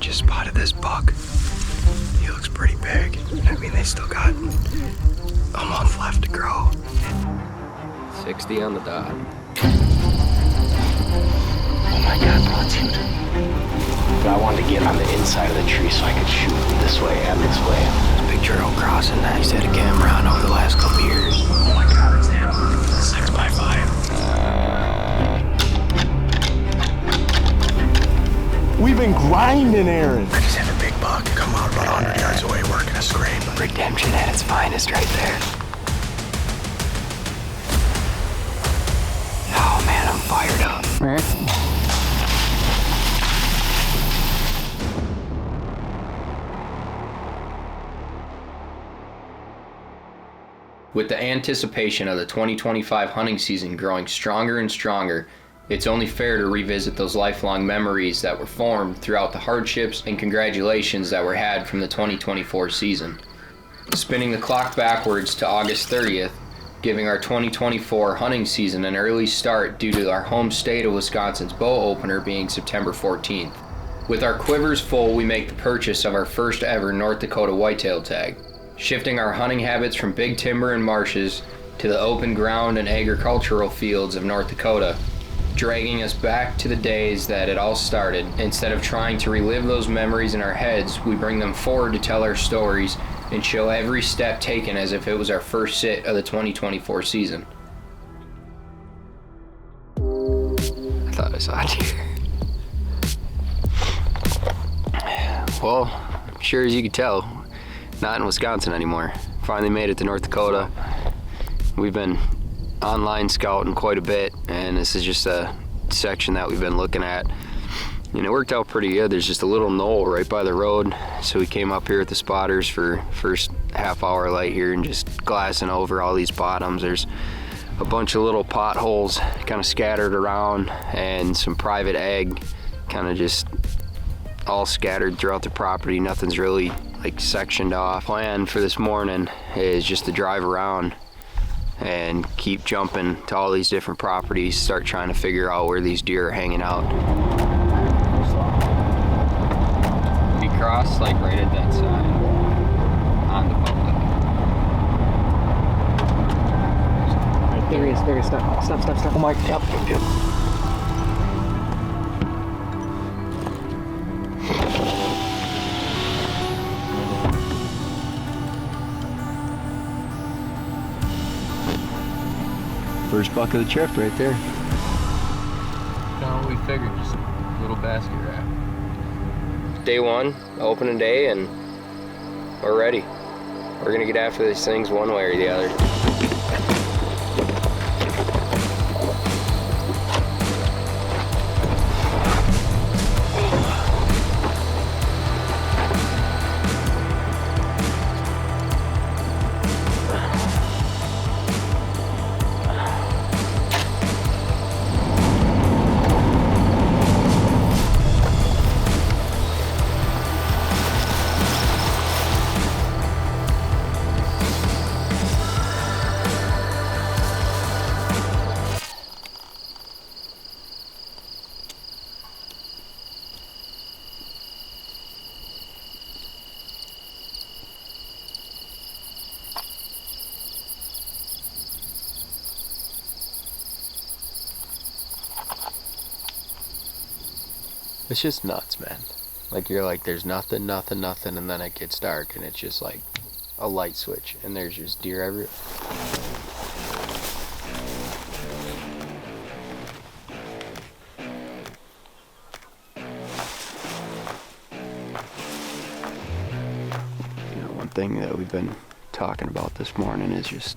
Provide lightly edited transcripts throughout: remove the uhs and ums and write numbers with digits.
just spotted this buck. He looks pretty big. I mean, they still got a month left to grow. 60 on the dot. Oh my God, bro, it's huge. But I wanted to get on the inside of the tree so I could shoot this way and this way. Big trail crossing that he's had a camera on over the last couple years. Oh my God, it's him. 6x5. We've been grinding, Aaron. I just had a big buck come out about 100 yards away working a scrape. Redemption at its finest right there. Oh man, I'm fired up. With the anticipation of the 2025 hunting season growing stronger and stronger, it's only fair to revisit those lifelong memories that were formed throughout the hardships and congratulations that were had from the 2024 season. Spinning the clock backwards to August 30th, giving our 2024 hunting season an early start due to our home state of Wisconsin's bow opener being September 14th. With our quivers full, we make the purchase of our first ever North Dakota whitetail tag, shifting our hunting habits from big timber and marshes to the open ground and agricultural fields of North Dakota, dragging us back to the days that it all started. Instead of trying to relive those memories in our heads, we bring them forward to tell our stories and show every step taken as if it was our first sit of the 2024 season. I thought I saw a deer. Well, sure as you could tell, not in Wisconsin anymore. Finally made it to North Dakota. We've been online scouting quite a bit, and this is just a section that we've been looking at. And it worked out pretty good. There's just a little knoll right by the road, so we came up here with the spotters for first half-hour light here and just glassing over all these bottoms. There's a bunch of little potholes kind of scattered around and some private ag kind of just all scattered throughout the property. Nothing's really like sectioned off. Plan for this morning is just to drive around and keep jumping to all these different properties, start trying to figure out where these deer are hanging out. We crossed like right at that side on the public. There he is, stop. Oh my, yep. First buck of the trip right there. Kind of what we figured, just a little basket wrap. Day one, opening day, and we're ready. We're gonna get after these things one way or the other. It's just nuts, man. Like you're like, there's nothing, and then it gets dark and it's just like a light switch and there's just deer everywhere. You know, one thing that we've been talking about this morning is just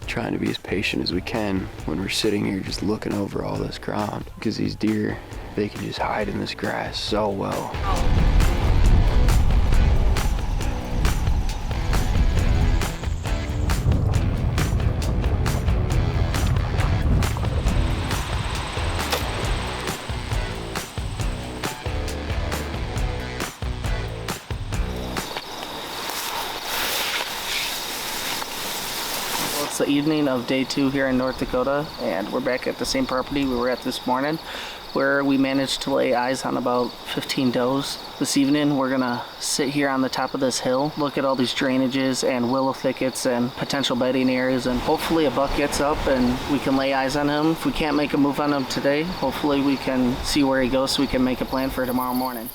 trying to be as patient as we can when we're sitting here just looking over all this ground, because these deer, they can just hide in this grass so well. It's the evening of day 2 here in North Dakota, and we're back at the same property we were at this morning. where we managed to lay eyes on about 15 does. This evening we're gonna sit here on the top of this hill, look at all these drainages and willow thickets and potential bedding areas, and hopefully a buck gets up and we can lay eyes on him. If we can't make a move on him today, hopefully we can see where he goes so we can make a plan for tomorrow morning.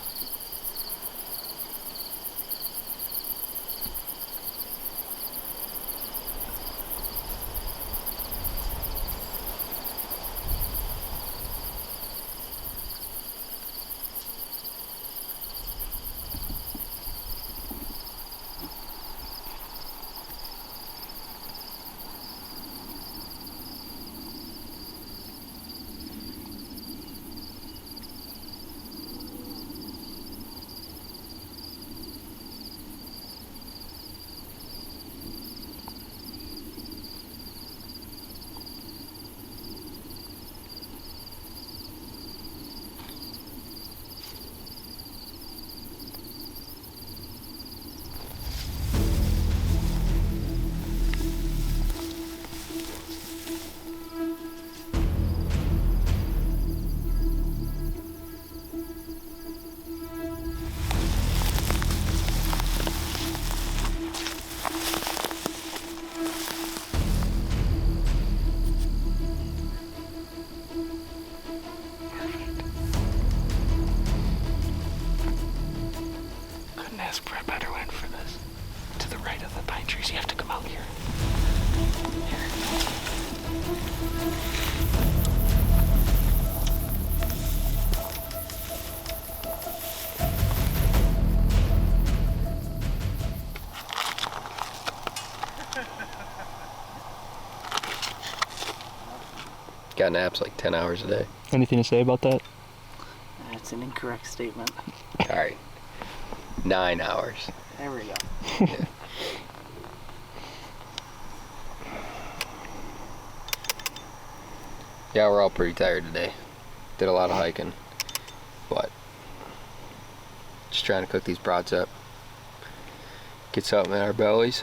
Ask for a better wind for this. To the right of the pine trees, you have to come out here. Got naps like 10 hours a day. Anything to say about that? That's an incorrect statement. All right. 9 hours. There we go. Yeah. Yeah, we're all pretty tired today. Did a lot of hiking, but just trying to cook these brats up. Get something in our bellies.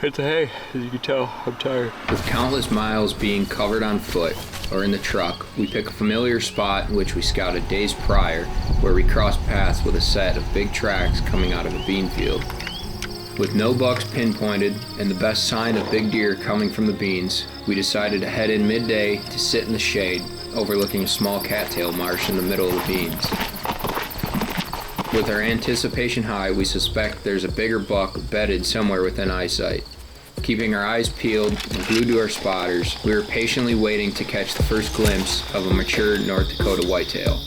Hit the hay, as you can tell, I'm tired. With countless miles being covered on foot or in the truck, we pick a familiar spot which we scouted days prior, where we cross paths with a set of big tracks coming out of a bean field. With no bucks pinpointed and the best sign of big deer coming from the beans, we decided to head in midday to sit in the shade, overlooking a small cattail marsh in the middle of the beans. With our anticipation high, we suspect there's a bigger buck bedded somewhere within eyesight. Keeping our eyes peeled and glued to our spotters, we were patiently waiting to catch the first glimpse of a mature North Dakota whitetail.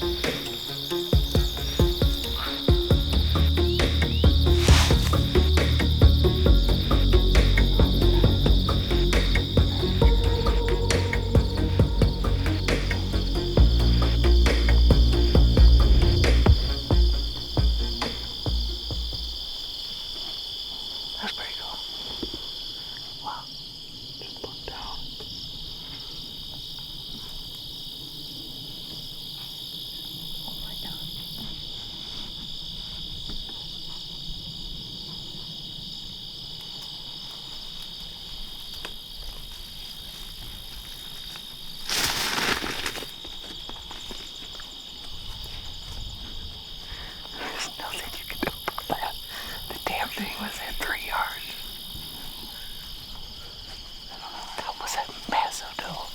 That's pretty cool. Wow. Just look down. Oh my God. There's nothing you can do about that. The damn thing was at 3 yards. That was a massive doe.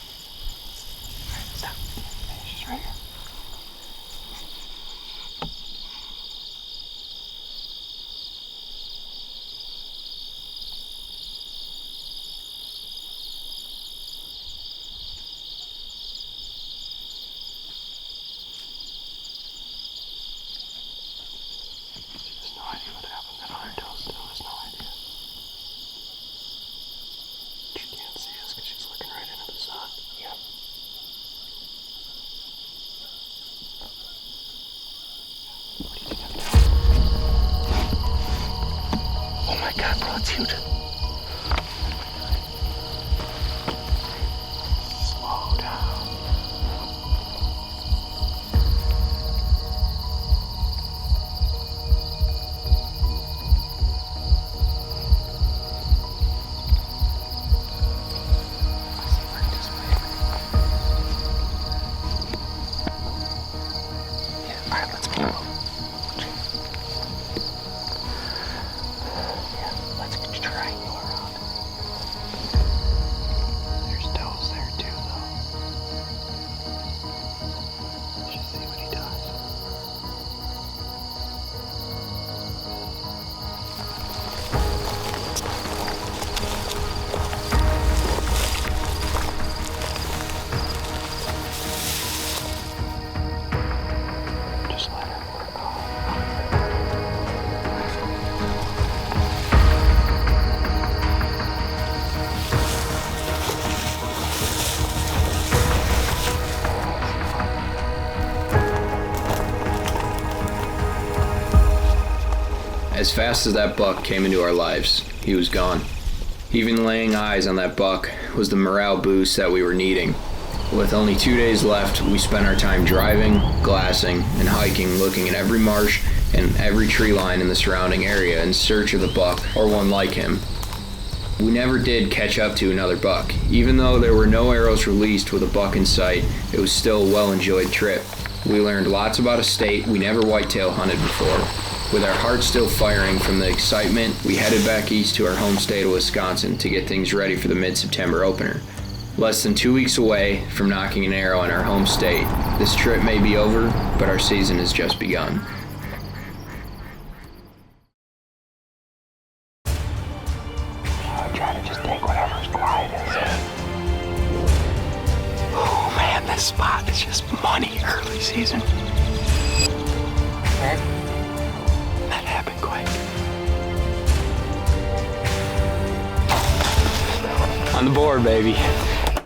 Stop. She's right here. There's no idea what happened. That other doe still has no idea. She can't see us because she's looking right into the sun. Yep. What do you think I'm doing? Oh my God, bro, it's huge. Slow down. As fast as that buck came into our lives, he was gone. Even laying eyes on that buck was the morale boost that we were needing. With only 2 days left, we spent our time driving, glassing, and hiking, looking at every marsh and every tree line in the surrounding area in search of the buck or one like him. We never did catch up to another buck. Even though there were no arrows released with a buck in sight, it was still a well-enjoyed trip. We learned lots about a state we never whitetail hunted before. With our hearts still firing from the excitement, we headed back east to our home state of Wisconsin to get things ready for the mid-September opener. Less than 2 weeks away from knocking an arrow in our home state. This trip may be over, but our season has just begun. I try to just take whatever's quiet is. Oh man, this spot is just money early season. That happened quick. On the board, baby.